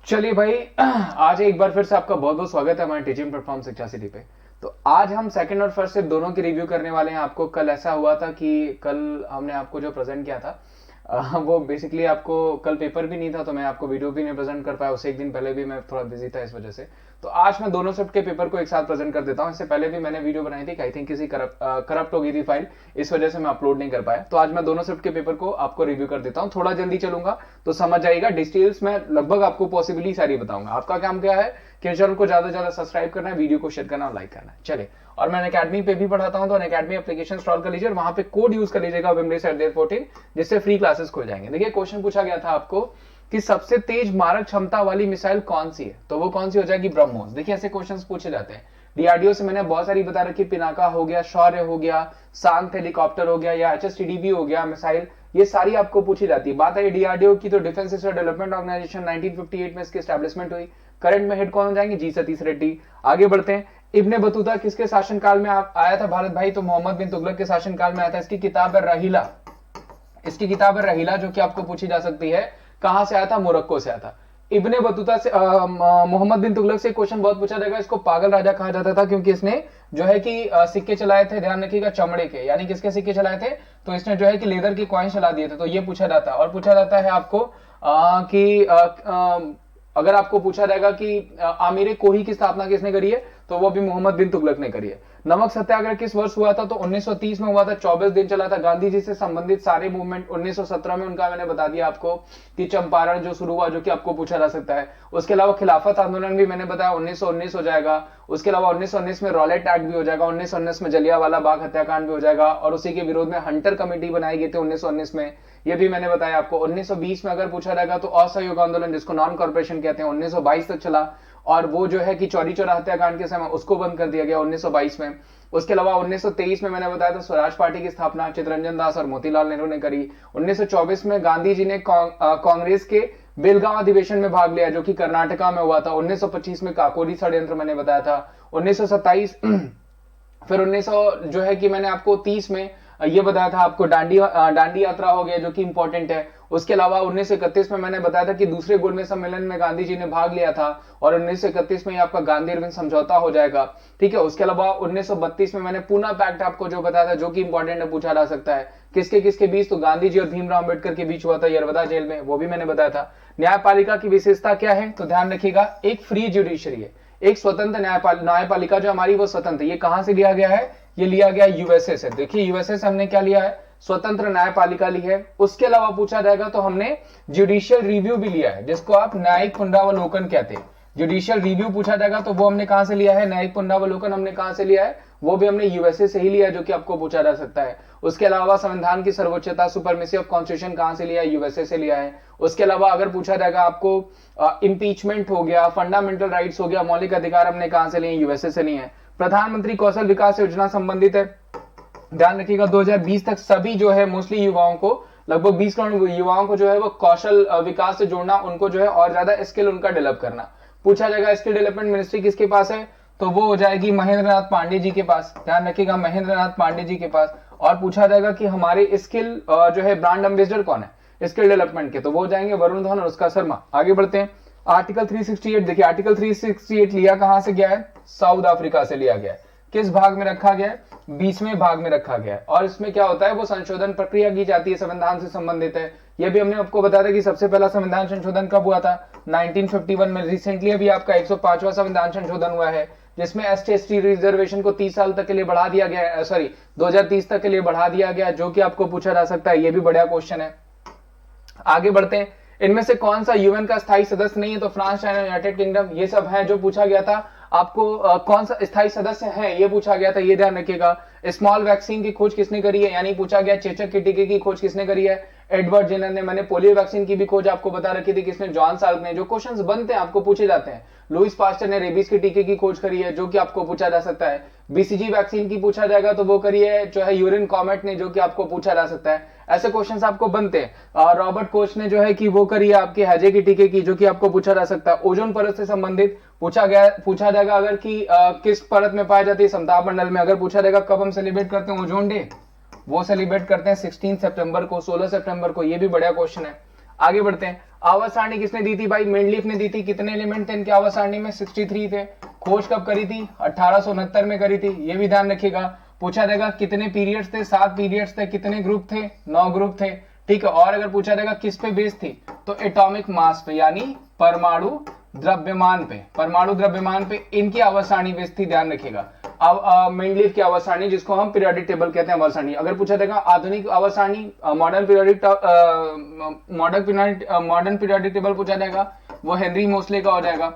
चलिए भाई, आज एक बार फिर से आपका बहुत बहुत स्वागत है हमारे टीचिंग प्लेटफॉर्म शिक्षा सिटी पे। तो आज हम सेकंड और फर्स्ट शिफ्ट दोनों की रिव्यू करने वाले हैं। आपको कल ऐसा हुआ था कि कल हमने आपको जो प्रेजेंट किया था वो बेसिकली आपको कल पेपर भी नहीं था, तो मैं आपको वीडियो भी नहीं प्रेजेंट कर पाया। उससे एक दिन पहले भी मैं थोड़ा बिजी था इस वजह से। तो आज मैं दोनों शिफ्ट के पेपर को एक साथ प्रेजेंट कर देता हूँ। इससे पहले भी मैंने वीडियो बनाई थी, आई थिंक किसी करप्ट हो गई थी फाइल, इस वजह से मैं अपलोड नहीं कर पाया। तो आज मैं दोनों शिफ्ट के पेपर को आपको रिव्यू कर देता हूँ। थोड़ा जल्दी चलूंगा तो समझ जाएगा। डिटेल्स में लगभग आपको पॉसिबली सारी बताऊंगा। आपका काम क्या है कि चैनल को ज्यादा से ज्यादा सब्सक्राइब करना है, वीडियो को शेयर करना और लाइक करना है। चले, और मैं अकेडमी पे भी पढ़ाता हूं, तो अकेडमी एप्लीकेशन इंस्टॉल कर लीजिए और वहां पे कोड यूज कर लीजिएगा विमलेश@14, जिससे फ्री क्लासेस खुल जाएंगे। देखिए, क्वेश्चन पूछा गया था आपको कि सबसे तेज मारक क्षमता वाली मिसाइल कौन सी है, तो वो कौन सी हो जाएगी? ब्रह्मोस। देखिए, ऐसे क्वेश्चंस पूछे जाते हैं। डीआरडीओ से मैंने बहुत सारी बता रखी, पिनाका हो गया, शौर्य हो गया, शांत हेलीकॉप्टर हो गया, या एचएसटीडीबी हो गया मिसाइल, ये सारी आपको पूछी जाती है। बात है डीआरडीओ की, तो डिफेंस रिसर्च डेवलपमेंट ऑर्गेनाइजेशन 1958 में इसकी एस्टैब्लिशमेंट हुई। करंट में हेड कौन हो जाएंगे? जी सतीश रेड्डी। आगे बढ़ते हैं। इब्ने बतूता किसके शासनकाल में आया था भारत भाई? तो मोहम्मद बिन तुगलक के शासनकाल में आया था। इसकी किताब है रहीला। इसकी किताब है रहीला, जो कि आपको पूछी जा सकती है। कहां से आया था? मोरक्को से आया था। इब्ने बतूता से मोहम्मद बिन तुगलक से क्वेश्चन बहुत पूछा जाएगा। इसको पागल राजा कहा जाता था, क्योंकि इसने जो है कि सिक्के चलाए थे, ध्यान रखिएगा, चमड़े के। यानी किसके सिक्के चलाए थे? तो इसने जो है कि लेदर की कॉइन चला दिए थे। तो ये पूछा जाता है। और पूछा जाता है आपको कि अगर आपको पूछा जाएगा कि आमीर कोही की स्थापना किसने करी है, तो वो भी मोहम्मद बिन तुगलक ने करी है। नमक सत्याग्रह किस वर्ष हुआ था? तो 1930 में हुआ था। 24 दिन चला था। गांधी जी से संबंधित सारे मूवमेंट 1917 में उनका मैंने बता दिया आपको कि चंपारण जो शुरू हुआ, जो कि आपको पूछा जा सकता है। उसके अलावा खिलाफत आंदोलन भी मैंने बताया 1919 हो जाएगा। उसके अलावा 1919 में रॉलेट एक्ट भी हो जाएगा। 1919 में जलियांवाला बाग हत्याकांड भी हो जाएगा, और उसी के विरोध में हंटर कमेटी बनाई गई थी 1919 में, ये भी मैंने बताया आपको। 1920 में अगर पूछा जाएगा तो असहयोग आंदोलन, जिसको नॉन कॉर्पोरेशन कहते हैं, 1922 तक चला, और वो जो है कि चौरी चौरा हत्याकांड के समय उसको बंद कर दिया गया 1922 में। उसके अलावा 1923 में मैंने बताया था स्वराज पार्टी की स्थापना चित्तरंजन दास और मोतीलाल नेहरू ने करी। 1924 में गांधी जी ने कांग्रेस के बेलगांव अधिवेशन में भाग लिया, जो कि कर्नाटका में हुआ था। 1925 में काकोरी षड्यंत्र मैंने बताया था। 1927 फिर 1900 जो है कि मैंने आपको 30 में ये बताया था आपको दांडी यात्रा हो गया, जो कि इंपॉर्टेंट है। उसके अलावा 1931 में मैंने बताया था कि दूसरे गोलमेज सम्मेलन में गांधी जी ने भाग लिया था, और 1931 में आपका गांधी अरविंद समझौता हो जाएगा। ठीक है। उसके अलावा 1932 में मैंने पूना पैक्ट आपको जो बताया था, जो कि इंपॉर्टेंट है, पूछा जा सकता है। किसके किसके बीच? तो गांधी जी और भीमराव अम्बेडकर के बीच हुआ था, यरवदा जेल में, वो भी मैंने बताया था। न्यायपालिका की विशेषता क्या है? तो ध्यान रखिएगा, एक फ्री जुडिशरी है, एक स्वतंत्र न्यायपालिका जो हमारी वो स्वतंत्र। ये कहां से लिया गया है? ये लिया गया यूएसए से। देखिए, यूएसए से हमने क्या लिया है? स्वतंत्र न्यायपालिका ली है। उसके अलावा पूछा जाएगा तो हमने जुडिशियल रिव्यू भी लिया है, जिसको आप न्यायिक पुनरावलोकन कहते हैं। जुडिशियल रिव्यू पूछा जाएगा तो वो हमने कहां से लिया है? न्यायिक पुनरावलोकन हमने कहां से लिया है? वो भी हमने यूएसए से ही लिया है, जो कि आपको पूछा जा सकता है। उसके अलावा संविधान की सर्वोच्चता, सुपरमेसी ऑफ कॉन्स्टिट्यूशन, कहां से लिया है? यूएसए से लिया है। उसके अलावा अगर पूछा जाएगा आपको इंपीचमेंट हो गया, फंडामेंटल राइट्स हो गया, मौलिक अधिकार हमने कहां से लिए? यूएसए से लिए हैं। प्रधानमंत्री कौशल विकास योजना संबंधित है। ध्यान रखिएगा, 2020 तक सभी जो है मोस्टली युवाओं को, लगभग 20 करोड़ युवाओं को जो है वो कौशल विकास से जोड़ना, उनको जो है और ज्यादा स्किल उनका डेवलप करना। पूछा जाएगा स्किल डेवलपमेंट मिनिस्ट्री किसके पास है? तो वो हो जाएगी महेंद्र नाथ पांडे जी के पास। ध्यान रखिएगा, महेंद्र नाथ पांडे जी के पास। और पूछा जाएगा कि हमारे स्किल जो है ब्रांड एम्बेसडर कौन है स्किल डेवलपमेंट के? तो वो हो जाएंगे वरुण धवन और उसका शर्मा। आगे बढ़ते हैं। आर्टिकल 368, देखिए आर्टिकल 368 लिया कहां से गया है? साउथ अफ्रीका से लिया गया है। किस भाग में रखा गया है? 20वें भाग में रखा गया है। और इसमें क्या होता है? वो संशोधन प्रक्रिया की जाती है, संविधान से संबंधित है। यह भी हमने आपको बताया था कि सबसे पहला संविधान संशोधन कब हुआ था? 1951 में। रिसेंटली अभी आपका 105वां संविधान संशोधन हुआ है, जिसमें एसटी एसटी रिजर्वेशन को 30 साल तक के लिए बढ़ा दिया गया है, सॉरी 2030 तक के लिए बढ़ा दिया गया, जो कि आपको पूछा जा सकता है। ये भी बढ़िया क्वेश्चन है। आगे बढ़ते हैं। इनमें से कौन सा यूएन का स्थायी सदस्य नहीं है? तो फ्रांस, चाइना, यूनाइटेड किंगडम, ये सब है जो पूछा गया था आपको। कौन सा स्थायी सदस्य है ये पूछा गया था, ये ध्यान रखिएगा। स्मॉल वैक्सीन की खोज किसने करी है? यानी पूछा गया चेचक के टीके की खोज किसने करी है? एडवर्ड जेनर ने। मैंने पोलियो वैक्सीन की भी खोज आपको बता रखी थी, किसने? जॉन साल्क ने। जो क्वेश्चंस बनते हैं आपको पूछे जाते हैं। लुइस पास्टर ने रेबीज के टीके की खोज करी है, जो कि आपको पूछा जा सकता है। बीसीजी वैक्सीन की पूछा जाएगा तो वो करी है जो है यूरिन कॉमेट ने, जो कि आपको पूछा जा सकता है। ऐसे क्वेश्चंस आपको बनते हैं। रॉबर्ट कोच ने जो है कि वो करी है आपके हैजे की टीके की, जो कि आपको पूछा जा सकता है। ओजोन परत से संबंधित पूछा जाएगा अगर कि किस परत में पाई जाती है? समताप मंडल में। अगर पूछा जाएगा कब हम सेलिब्रेट करते हैं ओजोन डे, वो सेलिब्रेट करते हैं 16 सितंबर को, 16 सितंबर को। ये भी बढ़िया क्वेश्चन है। आगे बढ़ते हैं। आवर्त सारणी किसने दी थी भाई? मेंडलीफ ने दी थी। कितने एलिमेंट थे इनके आवर्त सारणी में? 63 थे। खोज कब करी थी? 1869 में करी थी, ये भी ध्यान रखिएगा। पूछा जाएगा कितने पीरियड्स थे? 7 पीरियड्स थे। कितने ग्रुप थे? 9 ग्रुप थे। ठीक है, और अगर पूछा जाएगा किस पे बेस थी, तो एटॉमिक मास पे, यानी परमाणु द्रव्यमान पे, परमाणु द्रव्यमान पे इनकी आवर्त सारणी बेस थी, ध्यान रखिएगा। अब मेंडलीफ की आवर्त सारणी, जिसको हम पीरियोडिक टेबल कहते हैं, आवर्त सारणी। अगर पूछा जाएगा आधुनिक आवर्त सारणी, मॉडर्न पीरियोडिक टेबल पूछा जाएगा, वो हेनरी मोसले का हो जाएगा।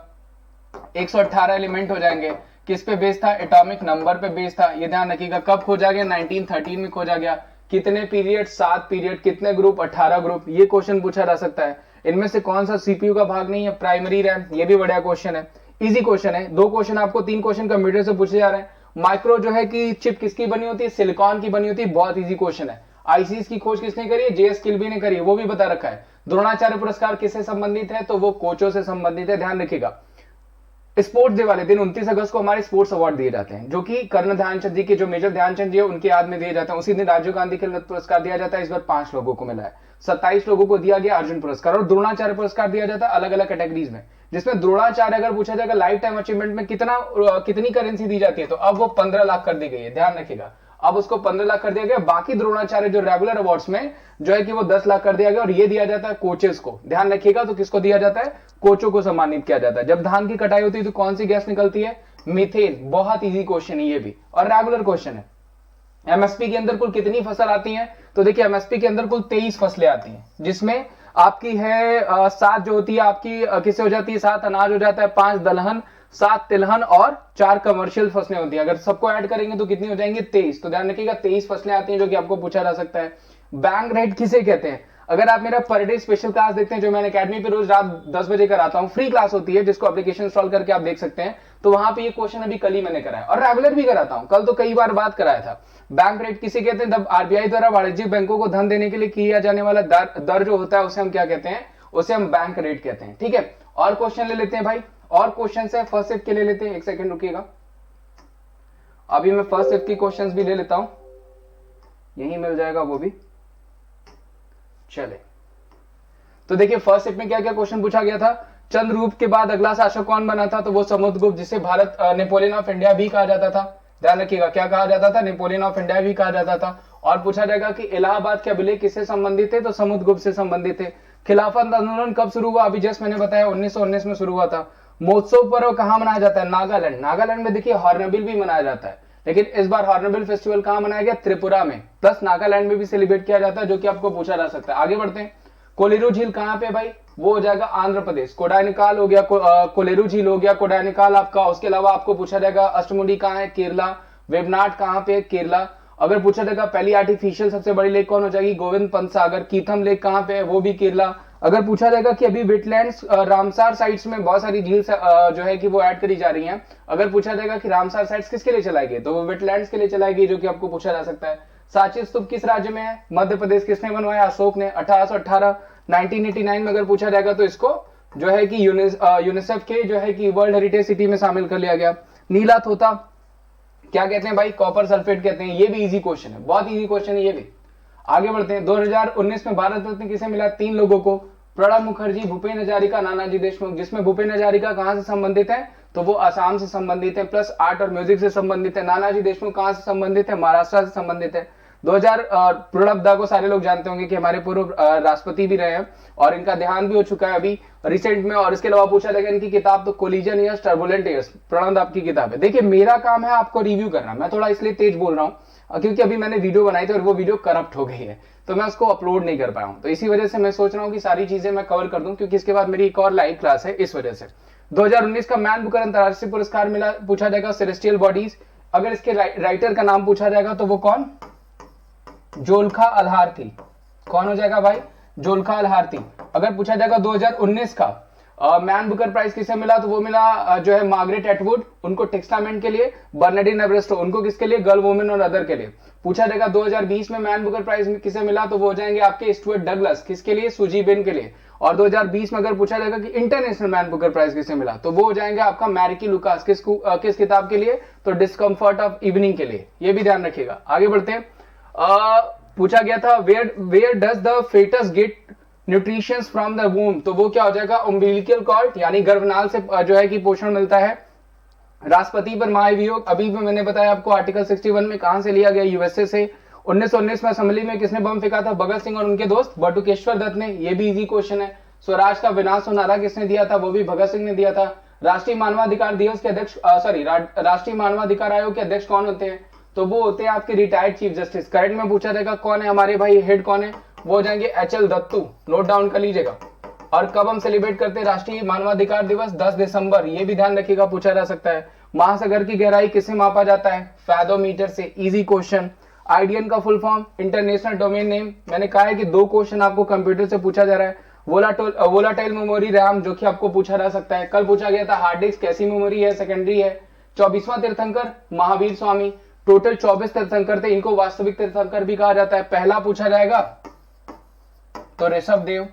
118 एलिमेंट हो जाएंगे। किस पे बेस था? एटॉमिक नंबर पे बेस था, ये ध्यान रखिएगा। कब खोजा गया? 1913 में खोजा गया। कितने पीरियड? 7 पीरियड। कितने ग्रुप? 18 ग्रुप। ये क्वेश्चन पूछा जा सकता है। इनमें से कौन सा सीपीयू का भाग नहीं है? Primary RAM. ये भी बढ़िया क्वेश्चन है, इजी क्वेश्चन है। 2 क्वेश्चन आपको, 3 क्वेश्चन कंप्यूटर से पूछे जा रहे हैं। माइक्रो जो है कि चिप किसकी बनी होती है? सिलिकॉन की बनी होती है, बहुत इजी क्वेश्चन है। आईसीस की खोज किसने करी है? जेएस किल्बी ने करी है, वो भी बता रखा है। द्रोणाचार्य पुरस्कार किससे संबंधित है? तो वो कोचों से संबंधित है, ध्यान रखिएगा। स्पोर्ट्स डे वाले दिन 29 अगस्त को हमारे स्पोर्ट्स अवार्ड दिए जाते हैं, जो कि कर्ण ध्यानचंद जी के, जो मेजर ध्यानचंद जी है, उनके याद में दिए जाते हैं। उसी दिन राजीव गांधी खेल रत्न पुरस्कार दिया जाता है। इस बार 5 लोगों को मिला है। 27 लोगों को दिया गया अर्जुन पुरस्कार, और द्रोणाचार्य पुरस्कार दिया जाता है अलग अलग कैटेगरीज में, जिसमें द्रोणाचार्य अगर पूछा जाएगा लाइफ टाइम अचीवमेंट में कितनी करेंसी दी जाती है, तो अब वो 15 लाख कर दी गई है, ध्यान रखिएगा। अब उसको 15 लाख कर दिया गया। बाकी द्रोणाचार्य जो रेगुलर अवार्ड्स में जो है कि वो 10 लाख कर दिया गया, और ये दिया जाता है कोचेस को, ध्यान रखिएगा। तो किसको दिया जाता है? कोचों को सम्मानित किया जाता है। जब धान की कटाई होती है तो कौन सी गैस निकलती है? मीथेन। बहुत इजी क्वेश्चन है ये भी, और रेगुलर क्वेश्चन है। एमएसपी के अंदर कुल कितनी फसल आती है? तो देखिए एमएसपी के अंदर कुल 23 फसलें आती हैं, जिसमें आपकी है 7 जो होती है आपकी किससे हो जाती है? 7 अनाज हो जाता है, 5 दलहन, 7 तिलहन और 4 कमर्शियल फसलें होती है। अगर सबको ऐड करेंगे तो कितनी हो जाएंगी? 23। तो ध्यान रखिएगा 23 फसलें आती हैं, जो कि आपको पूछा जा सकता है। बैंक रेट किसे कहते हैं? अगर आप मेरा पर डे स्पेशल क्लास देखते हैं, जो मैं अकेडमी पे रोज रात 10 बजे कराता हूं, फ्री क्लास होती है, जिसको एप्लीकेशन इंस्टॉल करके आप देख सकते हैं, तो वहां पे ये क्वेश्चन अभी कल ही मैंने कराया, और रेगुलर भी कराता हूं। कल तो कई बार बात कराया था। बैंक रेट किसे कहते हैं? जब आरबीआई द्वारा वाणिज्यिक बैंकों को धन देने के लिए किया जाने वाला दर जो होता है, उसे हम क्या कहते हैं? उसे हम बैंक रेट कहते हैं। ठीक है, और क्वेश्चन ले लेते हैं भाई, और क्वेश्चन है फर्स्ट शिफ्ट के ले लेते हैं। 1 सेकंड रुकिएगा, अभी मैं फर्स्ट शिफ्ट की क्वेश्चंस भी ले लेता हूं, यही मिल जाएगा वो भी। चले, तो देखिए फर्स्ट शिफ्ट में क्या क्या क्वेश्चन पूछा गया था। चंद्रगुप्त के बाद अगला शासक कौन बना था? तो वो समुद्रगुप्त, जिसे भारत नेपोलियन ऑफ इंडिया भी कहा जाता था। ध्यान रखिएगा, क्या कहा जाता था? नेपोलियन ऑफ इंडिया भी कहा जाता था। और पूछा जाएगा कि इलाहाबाद के अभिलेख किससे संबंधित थे? तो समुद्रगुप्त से संबंधित थे। खिलाफत आंदोलन कब शुरू हुआ? अभी जस्ट मैंने बताया 1919 में शुरू हुआ था। महोत्सव पर्व कहां मनाया जाता है? नागालैंड। नागालैंड में देखिए हॉर्नबिल भी मनाया जाता है, लेकिन इस बार हॉर्नबिल फेस्टिवल कहां मनाया गया? त्रिपुरा में। प्लस नागालैंड में भी सेलिब्रेट किया जाता है, जो कि आपको पूछा जा सकता है। आगे बढ़ते हैं। कोलेरू झील कहां पे भाई? वो हो जाएगा आंध्र प्रदेश। कोडाइकनाल हो गया, कोलेरू झील हो गया, कोडाइकनाल आपका। उसके अलावा आपको पूछा जाएगा अष्टमुडी कहां है? केरला। वेबनाड कहां पे? केरला। अगर पूछा जाएगा पहली आर्टिफिशियल सबसे बड़ी लेक कौन हो जाएगी? गोविंद पंत सागर। कीथम लेक कहां पे है? वो भी केरला। अगर पूछा जाएगा कि अभी वेटलैंड्स रामसार साइट्स में बहुत सारी झील जो है कि वो ऐड करी जा रही हैं, अगर पूछा जाएगा कि रामसार साइट्स किसके लिए चलाएगी, तो वो वेटलैंड्स के लिए चलाएगी, जो कि आपको पूछा जा सकता है। सांची स्तूप किस राज्य में है? मध्य प्रदेश। किसने बनवाया? अशोक ने। 1818। 1989 में अगर पूछा जाएगा तो इसको जो है कि यूनिसेफ के जो है कि वर्ल्ड हेरिटेज सिटी में शामिल कर लिया गया। नीला तोता क्या कहते हैं भाई? कॉपर सल्फेट कहते हैं। ये भी इजी क्वेश्चन है, बहुत इजी क्वेश्चन है ये भी। आगे बढ़ते हैं। 2019 में भारत रत्न किसे मिला? 3 लोगों को। प्रणब मुखर्जी, भूपेन हजारिका, नानाजी देशमुख। जिसमें भूपेन हजारिका कहां से संबंधित है? तो वो असम से संबंधित है, प्लस आर्ट और म्यूजिक से संबंधित है। नानाजी देशमुख कहां से संबंधित है? महाराष्ट्र से संबंधित है। 2000 प्रणब दा को सारे लोग जानते होंगे कि हमारे पूर्व राष्ट्रपति भी रहे हैं, और इनका देहांत भी हो चुका है अभी रिसेंट में। और इसके अलावा पूछा जाएगा इनकी किताब तो collision years turbulent years, Pranab दा की किताब है। देखिए मेरा काम है आपको रिव्यू करना, मैं थोड़ा इसलिए तेज बोल रहा हूँ क्योंकि अभी मैंने वीडियो बनाई थी और वो वीडियो करप्ट हो गई है, तो मैं उसको अपलोड नहीं कर पाया हूं। तो इसी वजह से मैं सोच रहा हूं कि सारी चीजें मैं कवर कर दूं, क्योंकि इसके बाद मेरी एक और लाइव क्लास है, इस वजह से। 2019 का मैन बुकर अंतरराष्ट्रीय पुरस्कार मिला। पूछा जाएगा सेलेस्टियल बॉडीज। अगर इसके राइटर का नाम पूछा जाएगा तो वो कौन? जोल्खा अलहार्थी। कौन हो जाएगा भाई? जोल्खा अलहार्थी। अगर पूछा जाएगा 2019 का मैन बुकर प्राइज किसे मिला, तो वो मिला जो है मार्गरेट एटवुड, उनको टेक्सटामेंट के लिए। बर्नार्डिन एवरेस्टो, उनको किसके लिए? गर्ल, वुमेन और अदर के लिए। पूछा जाएगा 2020 में मैन बुकर प्राइज किसे मिला, तो वो हो जाएंगे आपके स्टुअर्ट डगलस। किसके लिए? सूजी बेन के लिए। और 2020 में अगर पूछा जाएगा कि इंटरनेशनल मैन बुकर प्राइज किसे मिला, तो वो हो जाएंगे आपका मैरिकी लुकास। किस किताब के लिए? तो डिस्कम्फर्ट ऑफ इवनिंग के लिए। ये भी ध्यान रखिएगा। आगे बढ़ते हैं। पूछा गया था where does the fetus get nutritions from the womb, तो वो क्या हो जाएगा, उम्बिलिकल कॉर्ड यानी गर्भनाल से जो है कि पोषण मिलता है। राष्ट्रपति पर महाभियोग, अभी भी मैंने बताया आपको आर्टिकल 61 में कहां से लिया गया, यूएसए से। 1919 में असेंबली में किसने बम फेंका था, भगत सिंह और उनके दोस्त बटुकेश्वर दत्त ने, ये भी इजी क्वेश्चन है। स्वराज का विनाश और नारा किसने दिया था, वो भी भगत सिंह ने दिया था। राष्ट्रीय मानवाधिकार दिवस के अध्यक्ष राष्ट्रीय मानवाधिकार आयोग के अध्यक्ष कौन होते हैं, तो वो होते हैं आपके रिटायर्ड चीफ जस्टिस। करंट में पूछा जाएगा कौन है हमारे भाई हेड कौन है, वो हो जाएंगे एचएल दत्तू, नोट डाउन कर लीजिएगा। और कब हम सेलिब्रेट करते हैं राष्ट्रीय मानवाधिकार दिवस, 10 दिसंबर, ये भी ध्यान रखिएगा, पूछा जा सकता है। महासागर की गहराई किससे मापा जाता है, फैथोमीटर से, इजी क्वेश्चन। आईडीएन का full form, international domain name, मैंने कहा है कि 2 क्वेश्चन आपको कंप्यूटर से पूछा जा रहा है। वोलाटाइल मेमोरी रैम, जो कि आपको पूछा जा सकता है। कल पूछा गया था हार्ड डिस्क कैसी मेमोरी है, सेकेंडरी है। 24वां तीर्थंकर महावीर स्वामी, टोटल 24 तीर्थंकर थे, इनको वास्तविक तीर्थंकर भी कहा जाता है। पहला पूछा जाएगा तो ऋषभ देव।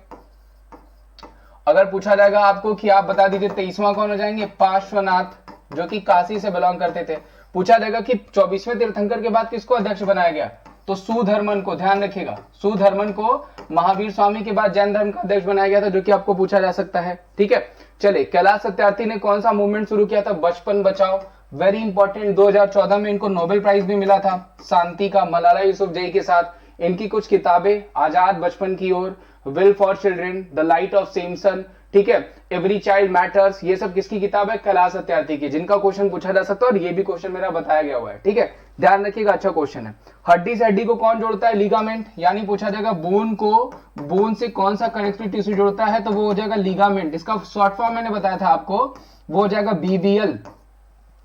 अगर पूछा जाएगा आपको कि आप बता दीजिए 23वां कौन हो जाएंगे, पार्श्वनाथ, जो कि काशी से बिलोंग करते थे। पूछा जाएगा कि 24वें तीर्थंकर के बाद किसको अध्यक्ष बनाया गया, तो सुधर्मन को, ध्यान रखिएगा, सुधर्मन को महावीर स्वामी के बाद जैन धर्म का अध्यक्ष बनाया गया था, जो कि आपको पूछा जा सकता है। ठीक है, चलिए, कैलाश सत्यार्थी ने कौन सा मूवमेंट शुरू किया था, बचपन बचाओ, वेरी इंपॉर्टेंट। 2014 में इनको नोबेल प्राइज भी मिला था शांति का, मलाला यूसुफजई के साथ। इनकी कुछ किताबें, Azad Bachpan ki Or, will for children, the light of Samson, ठीक है, एवरी चाइल्ड मैटर्स, ये सब किसकी किताब है, कैलाश सत्यार्थी की, जिनका क्वेश्चन पूछा जा सकता है। और ये भी क्वेश्चन मेरा बताया गया हुआ है, ठीक है, ध्यान रखिएगा, अच्छा क्वेश्चन है। हड्डी से हड्डी को कौन जोड़ता है, लिगामेंट, यानी पूछा जाएगा बोन को बोन से कौन सा कनेक्टिव टिश्यू जोड़ता है, तो वो हो जाएगा लिगामेंट। इसका शॉर्ट फॉर्म मैंने बताया था आपको, वो हो जाएगा बीबीएल।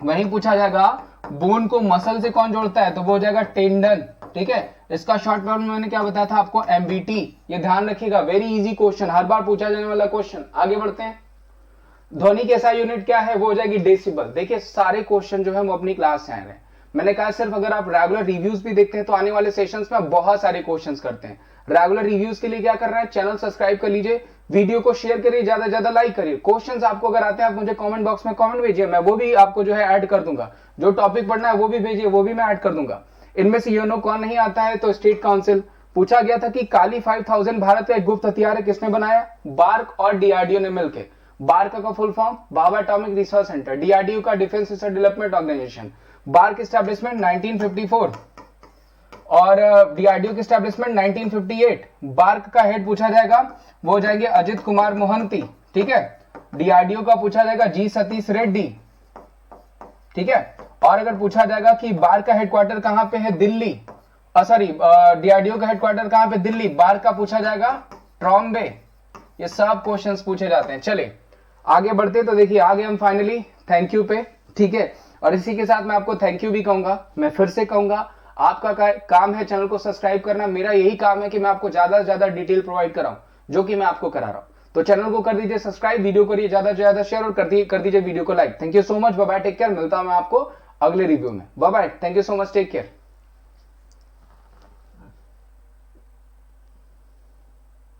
वहीं पूछा जाएगा बोन को मसल से कौन जोड़ता है, तो वो हो जाएगा टेंडन, ठीक है। इसका शॉर्ट फॉर्म में मैंने क्या बताया था आपको, एमबीटी, ये ध्यान रखिएगा, वेरी इजी क्वेश्चन, हर बार पूछा जाने वाला क्वेश्चन। आगे बढ़ते हैं, ध्वनि की ऐसा यूनिट क्या है, वो हो जाएगी डेसिबल। देखिए सारे क्वेश्चन जो है वो अपनी क्लास से आए हैं। मैंने कहा सिर्फ अगर आप रेगुलर रिव्यूज भी देखते हैं तो आने वाले सेशंस में बहुत सारे क्वेश्चंस करते हैं। रेगुलर रिव्यूज के लिए क्या करना है, चैनल सब्सक्राइब कर लीजिए, वीडियो को शेयर करिए, ज्यादा से ज्यादा लाइक करिए। क्वेश्चंस आपको अगर आते हैं आप मुझे कमेंट बॉक्स में कमेंट भेजिए, मैं वो भी आपको जो है ऐड कर दूंगा। जो टॉपिक पढ़ना है वो भी भेजिए, वो भी मैं ऐड कर दूंगा। इनमें से यूनो कौन नहीं आता है, तो स्टेट काउंसिल। पूछा गया था कि काली 5000 भारत का एक गुप्त हथियार है, किसने बनाया, बार्क और डीआरडीओ ने मिलकर। बार्क का full form Bhabha atomic research centre, DRDO का defence research development organisation. BARC establishment 1954 और डीआरडीओ की एस्टैब्लिशमेंट 1958। बार्क का हेड पूछा जाएगा, वो हो जाएंगे अजित कुमार मोहंती, ठीक है। डीआरडीओ का पूछा जाएगा जी सतीश रेड्डी, ठीक है। और अगर पूछा जाएगा कि बार्क का हेडक्वार्टर कहां पे है, दिल्ली, सॉरी डीआरडीओ का हेडक्वार्टर कहां पे, दिल्ली। बार्क का पूछा जाएगा ट्रॉम्बे। ये सब क्वेश्चंस पूछे जाते हैं। चलिए आगे बढ़ते, तो देखिए आगे हम फाइनली थैंक यू पे, ठीक है। और इसी के साथ मैं आपको थैंक यू भी कहूंगा। मैं फिर से कहूंगा, आपका काम है चैनल को सब्सक्राइब करना, मेरा यही काम है कि मैं आपको ज्यादा से ज्यादा डिटेल प्रोवाइड कराऊं, जो कि मैं आपको करा रहा हूं। तो चैनल को कर दीजिए सब्सक्राइब, वीडियो करिए ज्यादा से ज्यादा शेयर और कर दीजिए वीडियो को like. Thank you so much, bye bye, take care, मिलता हूं मैं आपको अगले रिव्यू में। Bye bye, thank you so much, take care.